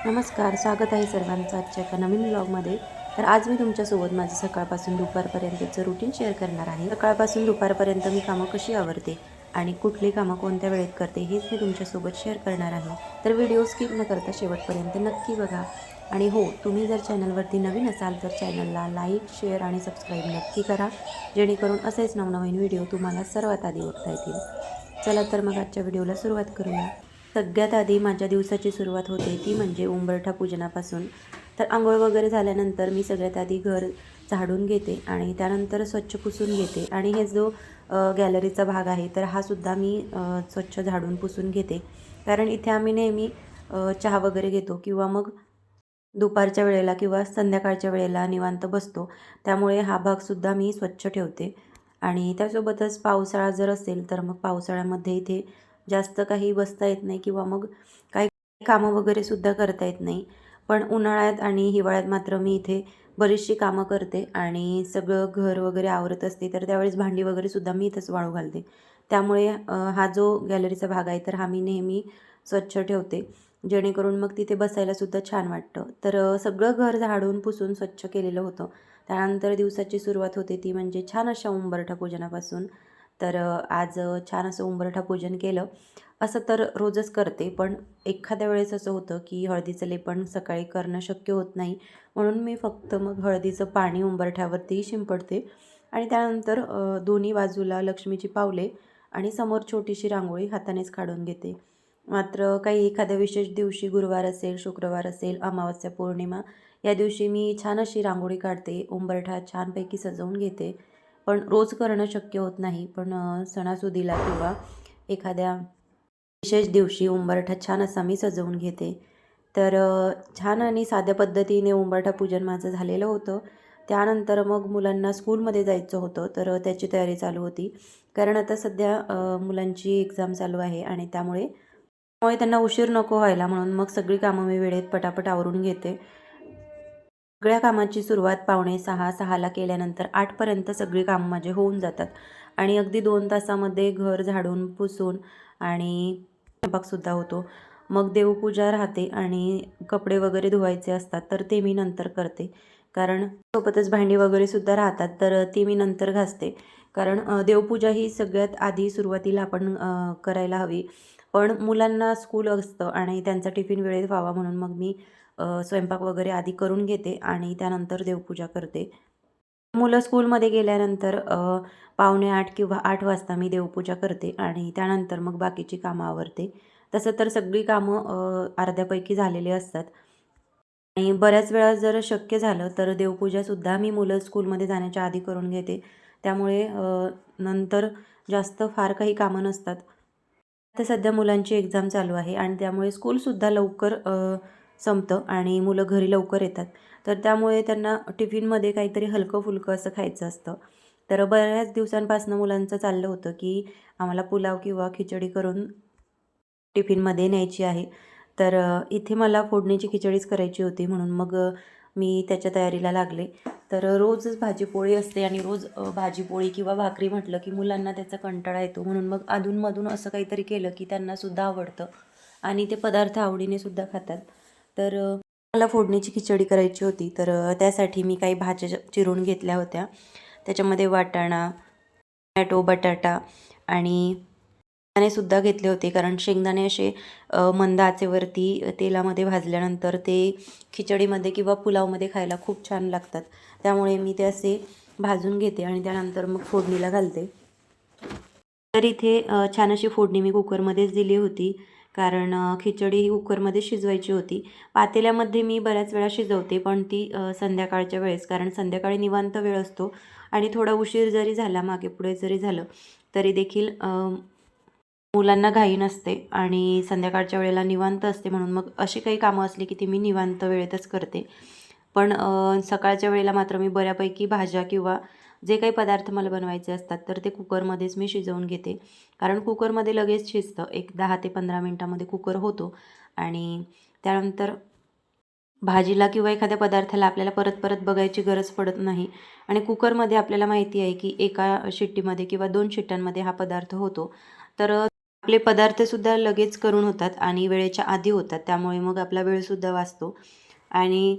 नमस्कार, स्वागत आहे सर्वांचं आजच्या एका नवीन व्लॉगमध्ये. तर आज मी तुमच्यासोबत माझं सकाळपासून दुपारपर्यंतचं रुटीन शेअर करणार आहे. सकाळपासून दुपारपर्यंत मी कामं कशी आवरते आणि कुठली कामं कोणत्या वेळेत करते हेच मी तुमच्यासोबत शेअर करणार आहे. तर व्हिडिओ स्किप न करता शेवटपर्यंत नक्की बघा. आणि हो, तुम्ही जर चॅनलवरती नवीन असाल तर चॅनलला लाईक, शेअर आणि सबस्क्राईब नक्की करा, जेणेकरून असेच नवनवीन व्हिडिओ तुम्हाला सर्वात आधी बघता येतील. चला तर मग आजच्या व्हिडिओला सुरुवात करूया. सगळ्यात आधी माझ्या दिवसाची सुरुवात होते ती म्हणजे उंबरठा पूजनापासून. तर आंघोळ वगैरे झाल्यानंतर मी सगळ्यात आधी घर झाडून घेते आणि त्यानंतर स्वच्छ पुसून घेते. आणि हे जो गॅलरीचा भाग आहे तर हा सुद्धा मी स्वच्छ झाडून पुसून घेते, कारण इथे आम्ही नेहमी चहा वगैरे घेतो किंवा मग दुपारच्या वेळेला किंवा संध्याकाळच्या वेळेला निवांत बसतो. त्यामुळे हा भागसुद्धा मी स्वच्छ ठेवते. आणि त्यासोबतच पावसाळा जर असेल तर मग पावसाळ्यामध्ये इथे जास्त काही बसता येत नाही किंवा मग काही कामं वगैरेसुद्धा करता येत नाही. पण उन्हाळ्यात आणि हिवाळ्यात मात्र मी इथे बरीचशी कामं करते आणि सगळं घर वगैरे आवरत असते. तर त्यावेळेस भांडी वगैरेसुद्धा मी इथंच वाळू घालते. त्यामुळे हा जो गॅलरीचा भाग आहे तर हा मी नेहमी स्वच्छ ठेवते, जेणेकरून मग तिथे बसायलासुद्धा छान वाटतं. तर सगळं घर झाडून पुसून स्वच्छ केलेलं होतं. त्यानंतर दिवसाची सुरुवात होते ती म्हणजे छान अशा उंबरठा पूजनापासून. तर आज छान असं उंबरठा पूजन केलं. असं तर रोजच करते, पण एखाद्या वेळेस असं होतं की हळदीचं लेपन सकाळी करणं शक्य होत नाही, म्हणून मी फक्त मग हळदीचं पाणी उंबरठ्यावरती शिंपडते आणि त्यानंतर दोन्ही बाजूला लक्ष्मीची पावले आणि समोर छोटीशी रांगोळी हातानेच काढून घेते. मात्र काही एखाद्या विशेष दिवशी गुरुवार असेल, शुक्रवार असेल, अमावस्या, पौर्णिमा या दिवशी मी छान अशी रांगोळी काढते, उंबरठा छानपैकी सजवून घेते. पण रोज करणं शक्य होत नाही, पण सणासुदीला किंवा एखाद्या विशेष दिवशी उंबरठा छान असा मी सजवून घेते. तर छान आणि साध्या पद्धतीने उंबरठा पूजन माझं झालेलं होतं. त्यानंतर मग मुलांना स्कूलमध्ये जायचं होतं, तर त्याची तयारी चालू होती. कारण आता सध्या मुलांची एक्झाम चालू आहे आणि त्यामुळे त्यांना उशीर नको व्हायला म्हणून मग सगळी कामं मी वेळेत पटापट आवरून घेते. सगळ्या कामाची सुरुवात 5:45, 6ला केल्यानंतर 8पर्यंत सगळी कामं माझे होऊन जातात आणि अगदी 2 तासामध्ये घर झाडून पुसून आणि स्वयंपाकसुद्धा होतो. मग देवपूजा राहते आणि कपडे वगैरे धुवायचे असतात तर ते मी नंतर करते, कारण सोबतच भांडी वगैरेसुद्धा राहतात तर ती मी नंतर घासते. कारण देवपूजा ही सगळ्यात आधी सुरुवातीला आपण करायला हवी. पण मुलांना स्कूल असतं आणि त्यांचा टिफिन वेळेत व्हावा म्हणून मग मी स्वयंपाक वगैरे आधी करून घेते आणि त्यानंतर देवपूजा करते. मुलं स्कूलमध्ये गेल्यानंतर 7:45 किंवा 8 वाजता मी देवपूजा करते आणि त्यानंतर मग बाकीची कामं आवरते. तसं तर सगळी कामं अर्ध्यापैकी झालेली असतात आणि बऱ्याच वेळा जर शक्य झालं तर देवपूजासुद्धा मी मुलं स्कूलमध्ये जाण्याच्या आधी करून घेते. त्यामुळे नंतर जास्त फार काही कामं नसतात. आता सध्या मुलांची एक्झाम चालू आहे आणि त्यामुळे स्कूलसुद्धा लवकर संपतं आणि मुलं घरी लवकर येतात. तर त्यामुळे त्यांना टिफिनमध्ये काहीतरी हलकं-फुलकं असं खायचं असतं. तर बऱ्याच दिवसांपासून मुलांचं चाललं होतं की आम्हाला पुलाव किंवा खिचडी करून टिफिनमध्ये न्यायची आहे. तर इथे मला फोडणीची खिचडीच करायची होती म्हणून मग मी त्याच्या तयारीला लागले. तर रोजच भाजीपोळी असते आणि रोज भाजीपोळी किंवा भाकरी म्हटलं की मुलांना त्याचा कंटाळा येतो, म्हणून मग अधूनमधून असं काहीतरी केलं की त्यांनासुद्धा आवडतं आणि ते पदार्थ आवडीने सुद्धा खातात. तर मला फोडणीची खिचडी करायची होती, तर त्यासाठी मी काही भाज्या चिरून घेतल्या होत्या. त्याच्यामध्ये वाटाणा, टोमॅटो, बटाटा आणि शेंगदाणे सुद्धा घेतले होते, कारण शेंगदाणे असे मंद आचेवरती तेलामध्ये भाजल्यानंतर ते खिचडीमध्ये किंवा पुलावमध्ये खायला खूप छान लागतात. त्यामुळे मी ते असे भाजून घेते आणि त्यानंतर मग फोडणीला घालते. तर इथे छान अशी फोडणी मी कुकरमध्येच दिली होती, कारण खिचडी ही कुकरमध्ये शिजवायची होती. पातेल्यामध्ये मी बऱ्याच वेळा शिजवते, पण ती संध्याकाळच्या वेळेस, कारण संध्याकाळी निवांत वेळ असतो आणि थोडा उशीर जरी झाला, मागे पुढे जरी झालं तरी देखील मुलांना घाई नसते आणि संध्याकाळच्या वेळेला निवांत असते, म्हणून मग अशी काही कामं असली की ती मी निवांत वेळेतच करते. पण सकाळच्या वेळेला मात्र मी बऱ्यापैकी भाज्या किंवा जे काही पदार्थ मला बनवायचे असतात तर ते कुकरमध्येच मी शिजवून घेते, कारण कुकरमध्ये लगेच शिजतं. एक 10 ते 15 मिनटामध्ये कुकर होतो आणि त्यानंतर भाजीला किंवा एखाद्या पदार्थाला आपल्याला परत परत बघायची गरज पडत नाही आणि कुकरमध्ये आपल्याला माहिती आहे की एका शिट्टीमध्ये किंवा 2 शिट्ट्यांमध्ये हा पदार्थ होतो. तर आपले पदार्थसुद्धा लगेच करून होतात आणि वेळेच्या आधी होतात. त्यामुळे मग आपला वेळसुद्धा वाचतो आणि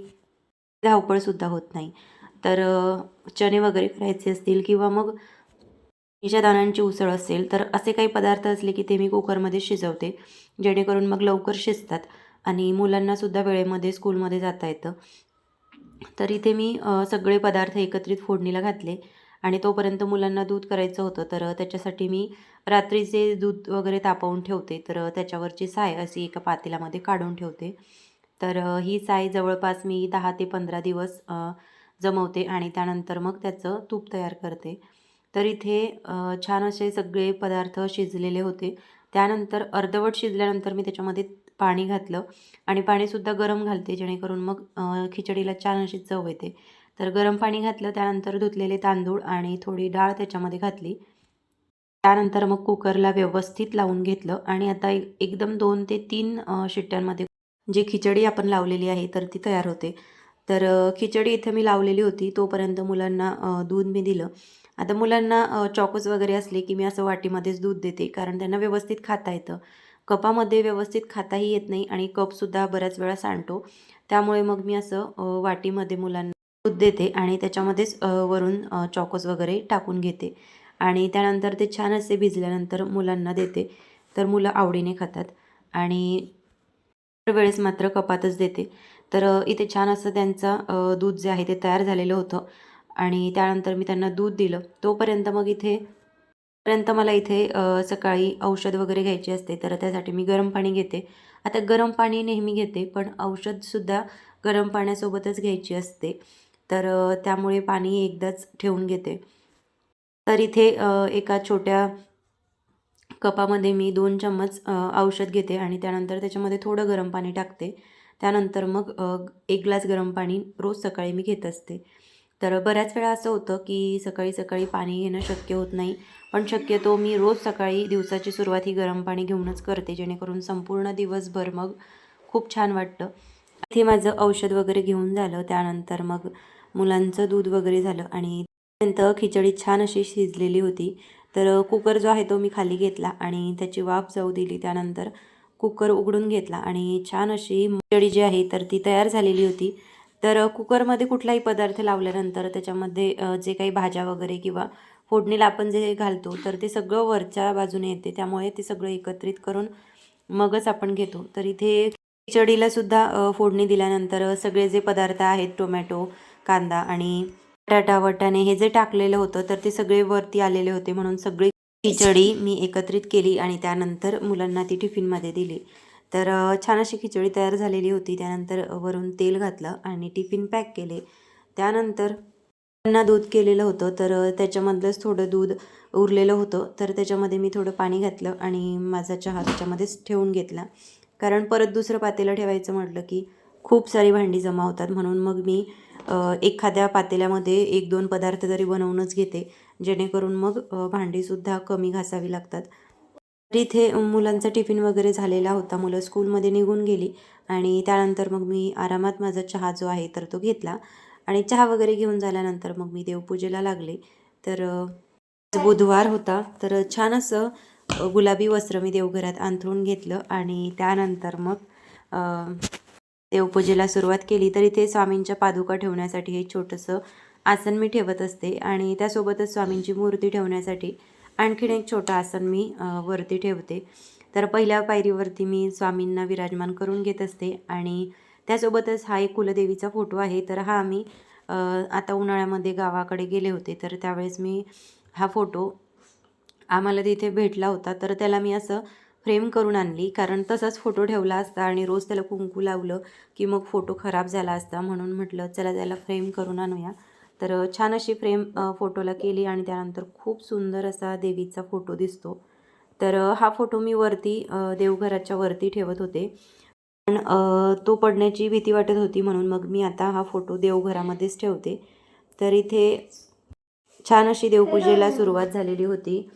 धावपळसुद्धा होत नाही. तर चणे वगैरे करायचे असतील किंवा मग मेथीच्या दाण्यांची उसळ असेल, तर असे काही पदार्थ असले की ते मी कुकरमध्ये शिजवते, जेणेकरून मग लवकर शिजतात आणि मुलांनासुद्धा वेळेमध्ये स्कूलमध्ये जाता येतं. तर इथे मी सगळे पदार्थ एकत्रित फोडणीला घातले आणि तोपर्यंत मुलांना दूध करायचं होतं. तर त्याच्यासाठी मी रात्रीचे दूध वगैरे तापवून ठेवते. तर त्याच्यावरची साय अशी एका पातेल्यामध्ये काढून ठेवते. तर ही साय जवळपास मी 10 ते 15 दिवस जमवते आणि त्यानंतर मग त्याचं तूप तयार करते. तर इथे छान असे सगळे पदार्थ शिजलेले होते. त्यानंतर अर्धवट शिजल्यानंतर मी त्याच्यामध्ये पाणी घातलं आणि पाणीसुद्धा गरम घालते, जेणेकरून मग खिचडीला छान अशी चव येते. तर गरम पाणी घातलं, त्यानंतर धुतलेले तांदूळ आणि थोडी डाळ त्याच्यामध्ये घातली. त्यानंतर मग कुकरला व्यवस्थित लावून घेतलं आणि आता एकदम 2 ते 3 शिट्ट्यांमध्ये जी खिचडी आपण लावलेली आहे तर ती तयार होते. तर खिचडी इथे मी लावलेली होती. तोपर्यंत मुलांना दूध मी दिलं. आता मुलांना चॉकोज वगैरे असले की मी असं वाटीमध्येच दूध देते, कारण त्यांना व्यवस्थित खाता येतं. कपामध्ये व्यवस्थित खाताही येत नाही आणि कपसुद्धा बऱ्याच वेळा सांडतो. त्यामुळे मग मी असं वाटीमध्ये मुलांना दूध देते आणि त्याच्यामध्येच वरून चॉकोज वगैरे टाकून घेते आणि त्यानंतर ते छान असे भिजल्यानंतर मुलांना देते. तर मुलं आवडीने खातात आणि वेळेस मात्र कपातच देते. तर इथे छान असं त्यांचं दूध जे आहे ते तयार झालेलं होतं आणि त्यानंतर मी त्यांना दूध दिलं. पर्यंत मला इथे सकाळी औषध वगैरे घ्यायची असते, तर त्यासाठी मी गरम पाणी घेते. आता गरम पाणी नेहमी घेते, पण औषधसुद्धा गरम पाण्यासोबतच घ्यायची असते. तर त्यामुळे पाणी एकदाच ठेवून घेते. तर इथे एका छोट्या कपामध्ये मी 2 चम्मच औषध घेते आणि त्यानंतर त्याच्यामध्ये थोडं गरम पाणी टाकते. त्यानंतर मग 1 ग्लास गरम पाणी रोज सकाळी मी घेत असते. तर बऱ्याच वेळा असं होतं की सकाळी-सकाळी पाणी घेणं शक्य होत नाही. पण शक्यतो मी रोज सकाळी दिवसाची सुरुवात ही गरम पाणी घेऊनच करते, जेणेकरून संपूर्ण दिवसभर मग खूप छान वाटतं. इथे माझं औषध वगैरे घेऊन झालं. त्यानंतर मग मुलांचं दूध वगैरे झालं आणि त्यानंतर खिचडी छान अशी शिजलेली होती. तर कुकर जो आहे तो मी खाली घेतला आणि त्याची वाफ जाऊ दिली. त्यानंतर कुकर उघडून घेतला आणि छान अशी खिचडी जी आहे तर ती तयार झालेली होती. तर कुकरमध्ये कुठलाही पदार्थ लावल्यानंतर त्याच्यामध्ये जे काही भाज्या वगैरे किंवा फोडणीला आपण जे घालतो तर ते सगळं वरच्या बाजूने येते. त्यामुळे ते सगळं एकत्रित करून मगच आपण घेतो. तर इथे खिचडीला सुद्धा फोडणी दिल्यानंतर सगळे जे पदार्थ आहेत टोमॅटो, कांदा आणि बटाटा, वाटाणे हे जे टाकलेलं होतं तर ते सगळे वरती आलेले होते, म्हणून सगळी खिचडी मी एकत्रित केली आणि त्यानंतर मुलांना ती टिफिनमध्ये दिली. तर छान अशी खिचडी तयार झालेली होती. त्यानंतर वरून तेल घातलं आणि टिफिन पॅक केले. त्यानंतर त्यांना दूध केलेलं होतं, तर त्याच्यामधलंच थोडं दूध उरलेलं होतं, तर त्याच्यामध्ये मी थोडं पाणी घातलं आणि माझा चहा त्याच्यामध्येच ठेवून घेतला. कारण परत दुसरं पातेलं ठेवायचं म्हटलं की खूप सारी भांडी जमा होतात, म्हणून मग मी एखाद्या पातेल्यामध्ये 1-2 पदार्थ तरी बनवूनच घेते, जेणेकरून मग भांडीसुद्धा कमी घासावी लागतात. तर इथे मुलांचा टिफिन वगैरे झालेला होता. मुलं स्कूलमध्ये निघून गेली आणि त्यानंतर मग मी आरामात माझा चहा जो आहे तर तो घेतला आणि चहा वगैरे घेऊन झाल्यानंतर मग मी देवपूजेला लागले. तर बुधवार होता, तर छान असं गुलाबी वस्त्र मी देवघरात अंथरून घेतलं आणि त्यानंतर मग देवपूजेला सुरुवात केली. तर इथे स्वामींच्या पादुका ठेवण्यासाठी हे छोटंसं आसन मी ठेवत असते आणि त्यासोबतच स्वामींची मूर्ती ठेवण्यासाठी आणखीन एक छोटं आसन मी वरती ठेवते. तर पहिल्या पायरीवरती मी स्वामींना विराजमान करून घेत असते आणि त्यासोबतच हा एक कुलदेवीचा फोटो आहे. तर हा मी आता उन्हाळ्यामध्ये गावाकडे गेले होते, तर त्यावेळेस मी हा फोटो आम्हाला तिथे भेटला होता. तर त्याला मी असं फ्रेम करून आणली, कारण तसाच फोटो ठेवला असता आणि रोज त्याला कुंकू लावलं की मग फोटो खराब झाला असता, म्हणून म्हटलं चला त्याला फ्रेम करून आणूया. तर छान अशी फ्रेम फोटोला केली आणि त्यानंतर खूप सुंदर असा देवीचा फोटो दिसतो. तर हा फोटो मी वरती देवघराच्या वरती ठेवत होते, पण तो पडण्याची भीती वाटत होती, म्हणून मग मी आता हा फोटो देवघरामध्येच ठेवते. तर इथे छान अशी देवपूजेला सुरुवात झालेली होती.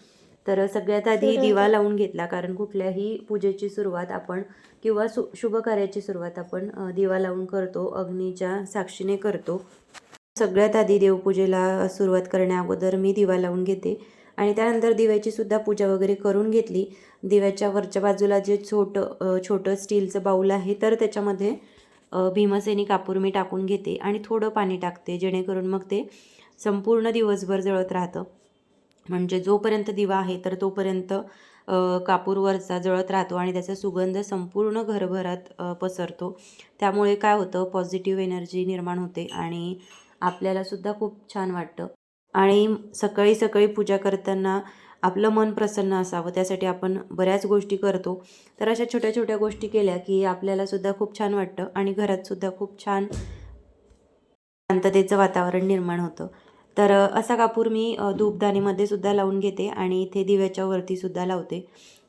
तर सगळ्यात आधी दिवा लावून घेतला, कारण कुठल्याही पूजेची सुरुवात आपण किंवा शुभ कार्याची सुरुवात आपण दिवा लावून करतो, अग्नीच्या साक्षीने करतो. सगळ्यात आधी देवपूजेला सुरुवात करण्या अगोदर मी दिवा लावून घेते आणि त्यानंतर दिव्याची सुद्धा पूजा वगैरे करून घेतली. दिव्याच्या वरच्या बाजूला जे छोटं स्टीलचं बाऊल आहे, तर त्याच्यामध्ये भीमसेनी कापूर मी टाकून घेते आणि थोडं पाणी टाकते, जेणेकरून मग ते संपूर्ण दिवसभर जळत राहतं. म्हणजे जोपर्यंत दिवा आहे तर तोपर्यंत कापूर वरचा जळत राहतो आणि त्याचा सुगंध संपूर्ण घरभरात पसरतो. त्यामुळे काय होतं, पॉझिटिव्ह एनर्जी निर्माण होते आणि आपल्यालासुद्धा खूप छान वाटतं. आणि सकाळी सकाळी पूजा करताना आपलं मन प्रसन्न असावं, त्यासाठी आपण बऱ्याच गोष्टी करतो. तर अशा छोट्या छोट्या गोष्टी केल्या की आपल्यालासुद्धा खूप छान वाटतं आणि घरातसुद्धा खूप छान शांततेचं वातावरण निर्माण होतं. तर असा कापूर मी धूपदानीमध्ये सुद्धा लावून घेते आणि इथे दिव्याच्या वरती सुद्धा लावते.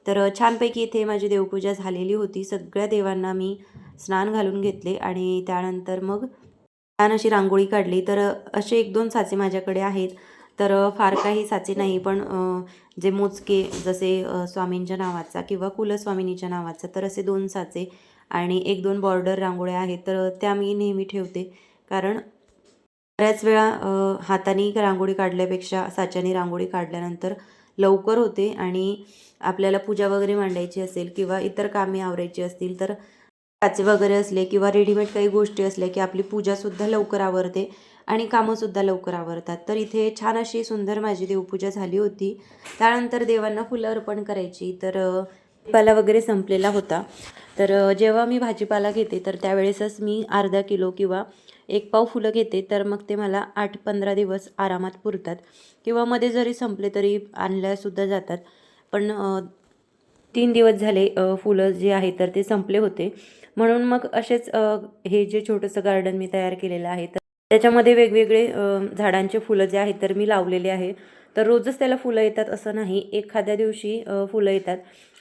तर छानपैकी इथे माझी देवपूजा झालेली होती. सगळ्या देवांना मी स्नान घालून घेतले आणि त्यानंतर मग छान अशी रांगोळी काढली. तर असे 1-2 साचे माझ्याकडे आहेत. तर फार काही साचे नाही, पण जे मोजके, जसे स्वामींच्या नावाचा किंवा कुलस्वामिनीच्या नावाचा, तर असे 2 साचे आणि 1-2 बॉर्डर रांगोळ्या आहेत. तर त्या मी नेहमी ठेवते, कारण बऱ्याच वेळा हाताने रांगोळी काढल्यापेक्षा साच्याने रांगोळी काढल्यानंतर लवकर होते आणि आपल्याला पूजा वगैरे मांडायची असेल किंवा इतर कामे आवरायची असतील, तर साचे वगैरे असले किंवा रेडीमेड काही गोष्टी असल्या की आपली पूजासुद्धा लवकर आवरते आणि कामंसुद्धा लवकर आवरतात. तर इथे छान अशी सुंदर माझी देवपूजा झाली होती. त्यानंतर देवांना फुलं अर्पण करायची. तर भाजीपाला वगैरे संपलेला होता. तर जेव्हा मी भाजीपाला घेते तर त्यावेळेसच मी अर्धा किलो किंवा 1 पाव फुलं घेते. तर मग ते मला 8-15 दिवस आरामात पुरतात किंवा मध्ये जरी संपले तरी आणल्यासुद्धा जातात. पण 3 दिवस झाले फुलं जे आहे तर ते संपले होते. म्हणून मग असेच हे जे छोटंसं गार्डन मी तयार केलेलं आहे, तर त्याच्यामध्ये वेगवेगळे झाडांचे फुलं जे आहेत तर मी लावलेले आहे. तर रोजच त्याला फुलं येतात असं नाही, एखाद्या दिवशी फुलं येतात.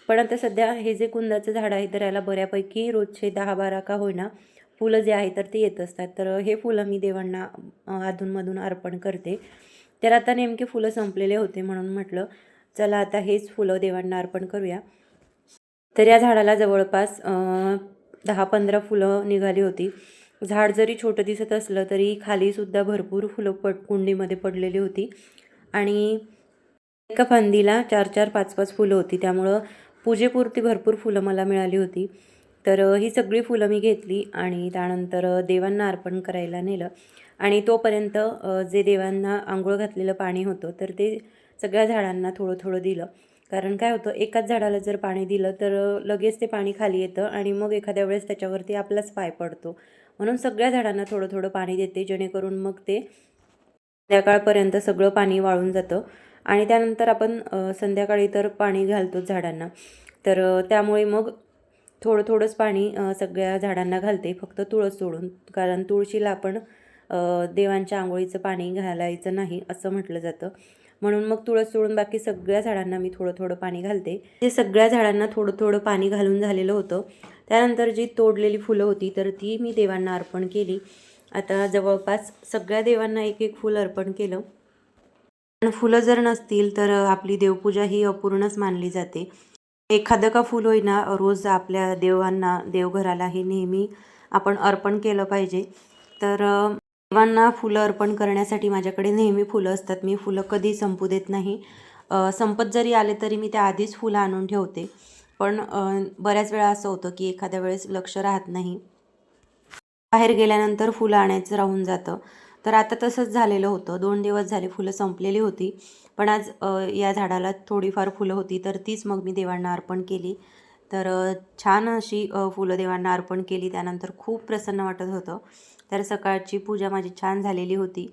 पण आता सध्या हे जे कुंदाचं झाड आहे तर याला बऱ्यापैकी रोजचे 10-12 का होईना फुलं जे आहे तर ते येत असतात. तर हे फुलं मी देवांना अधूनमधून अर्पण करते. तर आता नेमके फुलं संपलेले होते, म्हणून म्हटलं चला आता हेच फुलं देवांना अर्पण करूया. तर या झाडाला जवळपास 10-15 फुलं निघाली होती. झाड जरी छोटं दिसत असलं तरी खालीसुद्धा भरपूर फुलं कुंडीमध्ये पडलेली होती आणि एका फांदीला 4-4, 5-5 फुलं होती. त्यामुळं पूजेपुरती भरपूर फुलं मला मिळाली होती. तर ही सगळी फुलं मी घेतली आणि त्यानंतर देवांना अर्पण करायला नेलं आणि तोपर्यंत जे देवांना अंघोळ घातलेलं पाणी होतं तर ते सगळ्या झाडांना थोडं थोडं दिलं. कारण काय होतं, एकाच झाडाला जर पाणी दिलं तर लगेच ते पाणी खाली येतं आणि मग एखाद्या वेळेस त्याच्यावरती आपलाच पाय पडतो. म्हणून सगळ्या झाडांना थोडं थोडं पाणी देते, जेणेकरून मग ते संध्याकाळपर्यंत सगळं पाणी वाळून जातं आणि त्यानंतर आपण संध्याकाळी तर पाणी घालतोच झाडांना. तर त्यामुळे मग थोडं थोडंच पाणी सगळ्या झाडांना घालते, फक्त तुळस सोडून. कारण तुळशीला आपण देवांच्या आंघोळीचं पाणी घालायचं नाही असं म्हटलं जातं. म्हणून मग तुळस सोडून बाकी सगळ्या झाडांना मी थोडं थोडं पाणी घालते. ते सगळ्या झाडांना थोडं थोडं पाणी घालून झालेलं होतं. त्यानंतर जी तोडलेली फुलं होती तर ती मी देवांना अर्पण केली. आता जवळपास सगळ्या देवांना एक एक फुल अर्पण केलं. पण फुलं जर नसतील तर आपली देवपूजा ही अपूर्णच मानली जाते. एखादं का फूल होईना रोज आपल्या देवांना, देवघराला हे नेहमी आपण अर्पण केलं पाहिजे. तर देवांना फुलं अर्पण करण्यासाठी माझ्याकडे नेहमी फुलं असतात. मी फुलं कधी संपू देत नाही. संपत जरी आले तरी मी त्या आधीच फुलं आणून ठेवते. पण बऱ्याच वेळा असं होतं की एखाद्या वेळेस लक्ष राहत नाही, बाहेर गेल्यानंतर फुलं आणायचं राहून जातं. तर आता तसंच झालेलं होतं. 2 दिवस झाले फुलं संपलेली होती. पण आज या झाडाला थोडीफार फुलं होती तर तीच मग मी देवांना अर्पण केली. तर छान अशी फुलं देवांना अर्पण केली. त्यानंतर खूप प्रसन्न वाटत होतं. तर सकाळची पूजा माझी छान झालेली होती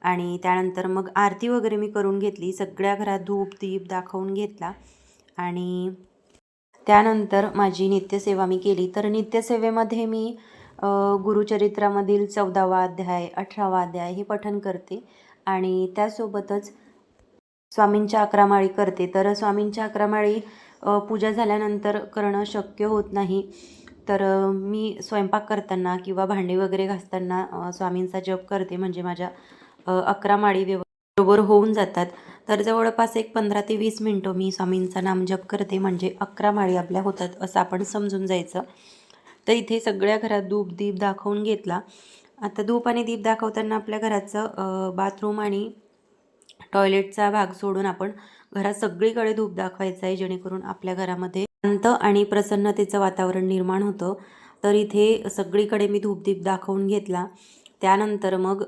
आणि त्यानंतर मग आरती वगैरे मी करून घेतली. सगळ्या घरात धूप दीप दाखवून घेतला आणि त्यानंतर माझी नित्यसेवा मी केली. तर नित्यसेवेमध्ये मी गुरुचरित्रामधील 14वा अध्याय, 18वा अध्याय हे पठण करते आणि त्यासोबतच स्वामींच्या 11 माळी करते. तर स्वामींच्या 11 माळी पूजा झाल्यानंतर करणं शक्य होत नाही. तर मी स्वयंपाक करताना किंवा भांडी वगैरे घासताना स्वामींचा जप करते, म्हणजे माझ्या 11 माळी बरोबर होऊन जातात. तर जवळपास एक 15 ते 20 मिनटं मी स्वामींचा नामजप करते, म्हणजे 11 माळी आपल्या होतात असं आपण समजून जायचं. तर इथे सगळ्या घरात धूप दीप दाखवून घेतला. आता धूप आणि दीप दाखवताना आपल्या घराचं बाथरूम आणि टॉयलेटचा भाग सोडून आपण घरात सगळीकडे धूप दाखवायचा आहे, जेणेकरून आपल्या घरामध्ये शांत आणि प्रसन्नतेचं वातावरण निर्माण होतं. तर इथे सगळीकडे मी धूपदीप दाखवून घेतला. त्यानंतर मग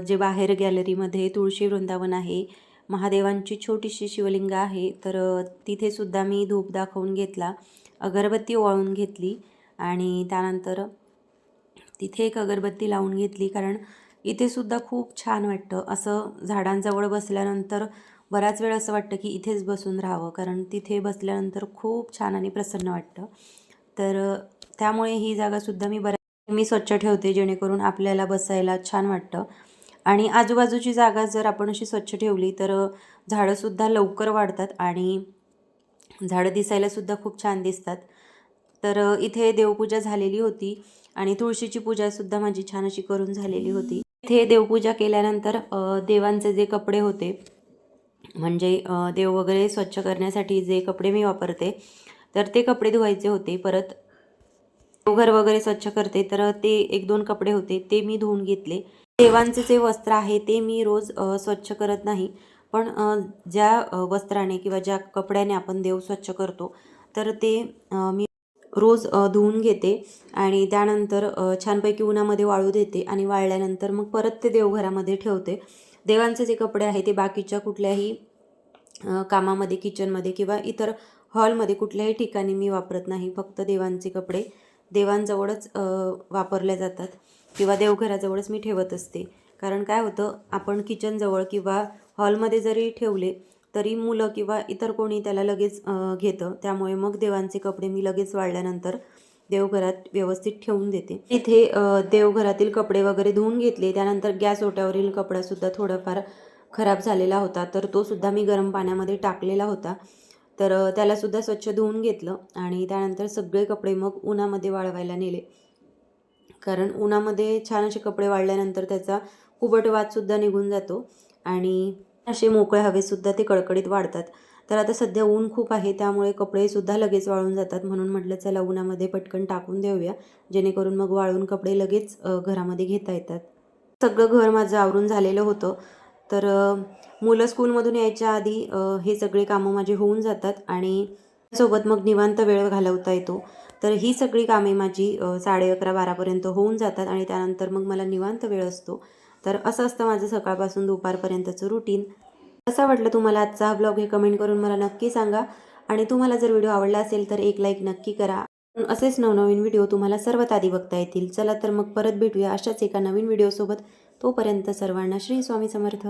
जे बाहेर गॅलरीमध्ये तुळशी वृंदावन आहे, महादेवांची छोटीशी शिवलिंग आहे, तर तिथे सुद्धा मी धूप दाखवून घेतला, अगरबत्ती ओवाळून घेतली आणि त्यानंतर तिथे एक अगरबत्ती लावून घेतली. कारण इथे सुद्धा खूप छान वाटतं. असं झाडांजवळ बसल्यानंतर बराच वेळ असं वाटतं की इथेच बसून राहावं, कारण तिथे बसल्यानंतर खूप छान आणि प्रसन्न वाटतं. तर त्यामुळे ही जागासुद्धा मी स्वच्छ ठेवते, जेणेकरून आपल्याला बसायला छान वाटतं. आणि आजूबाजूची जागा जर आपण अशी स्वच्छ ठेवली तर झाडंसुद्धा लवकर वाढतात आणि झाडं दिसायलासुद्धा खूप छान दिसतात. तर इथे देवपूजा झालेली होती आणि तुळशीची पूजासुद्धा माझी छान अशी करून झालेली होती. इथे देवपूजा केल्यानंतर देवांचे जे कपडे होते, म्हणजे देव वगैरे स्वच्छ करण्यासाठी जे कपडे मी वापरते, तर ते कपडे धुवायचे होते. परत देवघर वगैरे स्वच्छ करते, तर ते 1-2 कपडे होते ते मी धुवून घेतले. देवांचे जे वस्त्र आहे ते मी रोज स्वच्छ करत नाही, पण ज्या वस्त्राने किंवा ज्या कपड्याने आपण देव स्वच्छ करतो, तर ते मी रोज धुवून घेते आणि त्यानंतर छानपैकी उन्हामध्ये वाळू देते आणि वाळल्यानंतर मग परत ते देवघरामध्ये ठेवते. देवांचे जे कपडे आहे ते बाकीच्या कुठल्याही कामामध्ये, किचनमध्ये किंवा इतर हॉलमध्ये कुठल्याही ठिकाणी मी वापरत नाही. फक्त देवांचे कपडे देवांजवळच वापरले जातात किंवा देवघराजवळच मी ठेवत असते. कारण काय होतं, आपण किचनजवळ किंवा हॉलमध्ये जरी ठेवले तरी मुलं किंवा इतर कोणी त्याला लगेच घेतं. त्यामुळे मग देवांचे कपडे मी लगेच वाळल्यानंतर देवघरात व्यवस्थित ठेवून देते. इथे देवघरातील कपडे वगैरे धुवून घेतले. त्यानंतर गॅस ओट्यावरील कपडासुद्धा थोडाफार खराब झालेला होता, तर तो सुद्धा मी गरम पाण्यामध्ये टाकलेला होता. तर त्यालासुद्धा स्वच्छ धुवून घेतलं आणि त्यानंतर सगळे कपडे मग उन्हामध्ये वाळवायला नेले. कारण उन्हामध्ये छान असे कपडे वाळल्यानंतर त्याचा कुबट वाससुद्धा निघून जातो आणि असे मोकळ्या हवेतसुद्धा ते कडकडीत वाढतात. तर आता सध्या ऊन खूप आहे, त्यामुळे कपडेसुद्धा लगेच वाळून जातात. म्हणून म्हटलं चला उन्हामध्ये पटकन टाकून देऊया, जेणेकरून मग वाळून कपडे लगेच घरामध्ये घेता येतात. सगळं घर माझं आवरून झालेलं होतं. तर मुलं स्कूलमधून यायच्या आधी हे सगळे कामं माझे होऊन जातात आणि सोबत मग निवांत वेळ घालवता येतो. तर ही सगळी कामे माझी 11:30-12पर्यंत होऊन जातात आणि त्यानंतर मग मला निवांत वेळ असतो. तर असं असतं माझं सकाळपासून दुपारपर्यंतचं रुटीन. कसा वाटलं तुम्हाला आजचा हा ब्लॉग हे कमेंट करून मला नक्की सांगा आणि तुम्हाला जर व्हिडिओ आवडला असेल तर एक लाईक नक्की करा. असेच नवनवीन व्हिडिओ तुम्हाला सर्वात आधी बघता येतील. चला तर मग परत भेटूया अशाच एका नवीन व्हिडिओसोबत. तोपर्यंत सर्वांना श्री स्वामी समर्थ.